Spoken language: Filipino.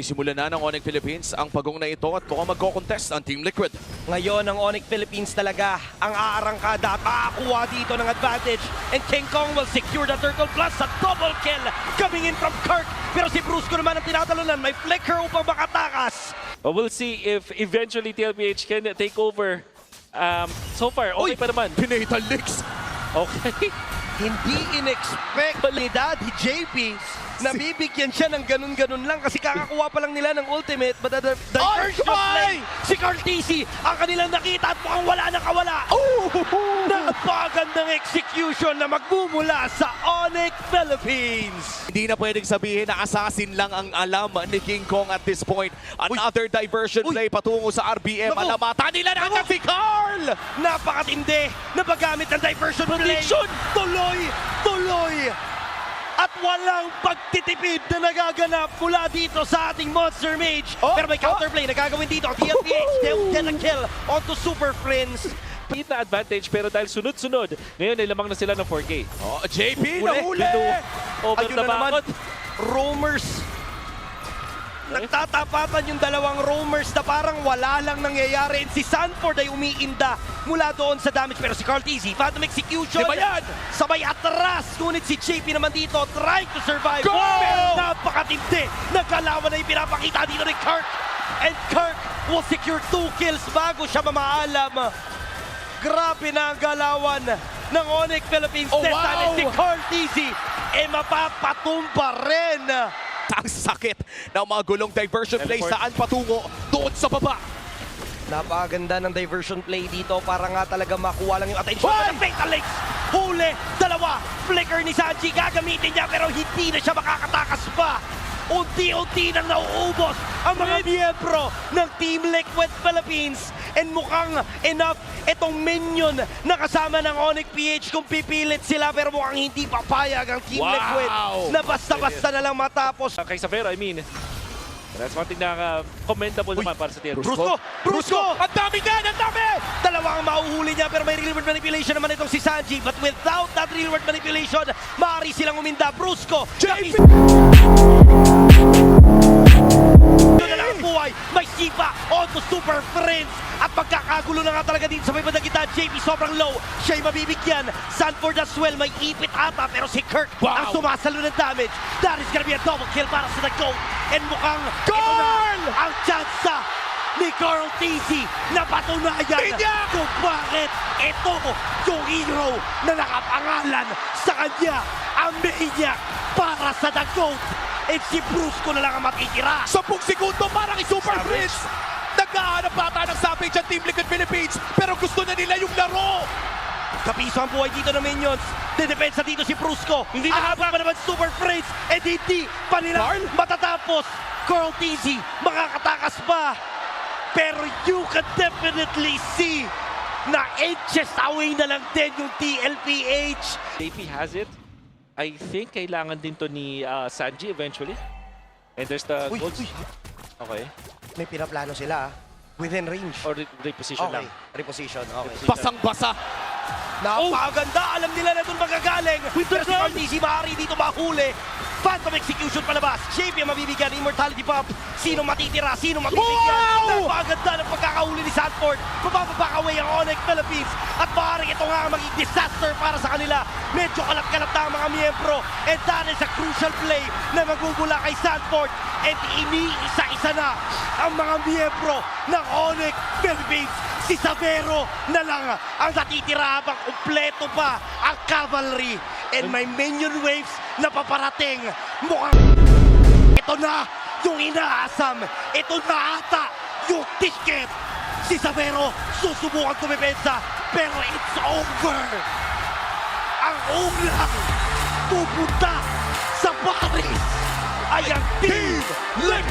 Simulan na ng Onyx Philippines ang pagong na ito at mukhang magko-contest ang Team Liquid. Ngayon, ang Onyx Philippines talaga ang aarangkada at makakuha dito ng advantage. And King Kong will secure the turtle plus a double kill coming in from Kirk. Pero si Brusco naman ang tinatalunan. May flicker upang makatakas. We'll see if eventually TLPH can take over. So far, okay pa naman. Pinatal Licks! Okay. Hindi in-expect ni Daddy JP na bibigyan siya ng ganun-ganun lang kasi kakakuha pa lang nila ng ultimate, but the diversion play, si Cartesi ang kanilang nakita at mukhang wala na kawala. Napakagandang execution na magmumula sa Onyx Philippines. Hindi na pwedeng sabihin na assassin lang ang alam ni King Kong at this point. Another diversion play patungo sa RBM. Naku! Alamata nila na agad si Carl! Napakatindi na paggamit ng diversion play. Tuloy! At walang pagtitipid na nagaganap mula dito sa ating Monster Mage. Pero may counterplay na gagawin dito. TLPH, they'll get a kill onto Super Friends. Na advantage pero dahil sunod-sunod, ngayon ay lamang na sila ng 4K. Oh, JP, Huli. nahuli! Over Ayun the na naman, bakot. roamers. Nagtatapatan yung dalawang roamers na parang wala lang nangyayari. And si Sanford ay umiinda mula doon sa damage. Pero si Cartesi, Phantom Execution. Di ba yan? Sabay atras. Ngunit si JP naman dito, trying to survive. Go! Pero napakatindi. Nagkalawan na yung pinapakita dito ni Kirk. And Kirk will secure 2 kills bago siya mamaalam. Grabe na ang galawan ng Onyx Philippines. Oh, This time wow! si Cartesi mapapatumba rin. Ang sakit ng mga gulong diversion play. Teleport. Saan patungo? Doon sa baba. Napakaganda ng diversion play dito para nga talaga makuha lang yung attention Hoy! ng Fatal Links. Huli, dalawa, flicker ni Sanji, gagamitin niya pero hindi na siya makakatakas pa. Unti-unti nang nauubos ang mga miyembro ng Team Liquid Philippines. And mukhang enough itong minion na kasama ng Onyx PH kung pipilit sila pero mukhang hindi papayag ang Team Wow! Liquid na basta-basta na lang matapos. Kay Savera, I mean, that's one thing na commendable naman para sa TLPH. Brusco! Ang dami nga! Ang dami! Dalawang mauhuli niya pero may real world manipulation naman itong si Sanji. But without that real world manipulation, maaari silang uminda. Brusco! JP! Yun na lang ang buhay. May sipa onto Super Friends. At magkakagulo na nga talaga dito sa may bandang gitna. JP sobrang low. Siya'y mabibigyan. Sanford as well. May ipit ata. Pero si Kirk ang sumasalo ng damage. That is gonna be a double kill para sa The GOAT. And mukhang ito na ang tsansa ni Carl Tesi na patunayan kung bakit ito yung hero na nakapangalan sa kanya. Ang maniac para sa The GOAT. And si Brusco na lang ang matitira. 10 segundo para kay Super Prince. Naghahanap bata ng savage ang Team Liquid Philippines pero gusto na nila yung laro. Kapiso ang buhay dito ng minions. Didepensa dito si Brusco. Hindi nakabak pa naman Super Prince. And hindi pa nila matatapos. Carl Tesi makakatakas pa. Pero you can definitely see na inches away na lang din yung TLPH. JP has it. I think kailangan din to ni Sanji eventually. And there's the Uy, goals. uy. Okay. May pinaplano sila within range. Or reposition lang. Reposition. Okay. Basang-basa. Napakaganda. Alam nila na doon magagaling. Pero si Cartesi maaari dito mahuli. Phantom Execution palabas. JP ang mabibigyan. Immortality Pump. Sino matitira? Sino mabibigyan? Wow! Napakaganda ng pagkakahuli ni Sanford. Mapapabakaway ang Onyx Philippines. At maaaring ito nga ang maging disaster para sa kanila. Medyo kalat-kalat na ang mga miyembro. And that is a crucial play na magugula kay Sanford. And iniisa-isa na ang mga miyembro ng Onyx Philippines. Si Savero na lang ang natitira habang kumpleto pa ang cavalry. And may minion waves na paparating. Mukhang ito na yung inaasam. Ito na ata yung ticket. Si Savero susubukan kumipensa. Pero it's over. Ang unang pupunta sa Paris ay ang Team Liquid.